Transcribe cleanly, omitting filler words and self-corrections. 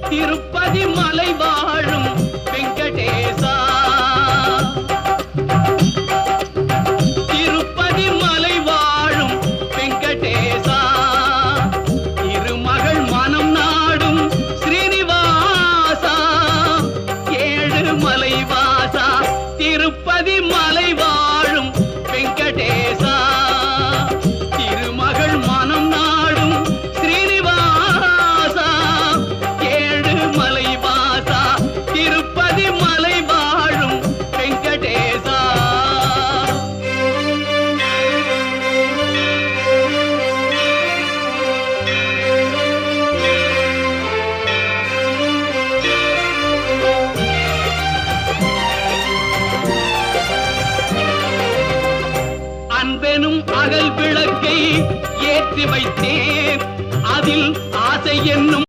திருப்பதி மலை வாழும் வெங்கடேசா, திருப்பதி மலை வாழும் வெங்கடேசா, திருமகள் மனம் நாடும் ஸ்ரீனிவாசா, ஏழு மலை வாசா, திருப்பதி மலை வாழும் வெங்கடேசா, திருமகள் மனம் நாடும் ஸ்ரீனிவாசா, ஏழு மலை வாசா, திருப்பதி மலை வாழும் வெங்கடேசா. அன்பெனும் அகல் விளக்கை ஏற்றி வைத்தேன், அதில் ஆசை என்னும்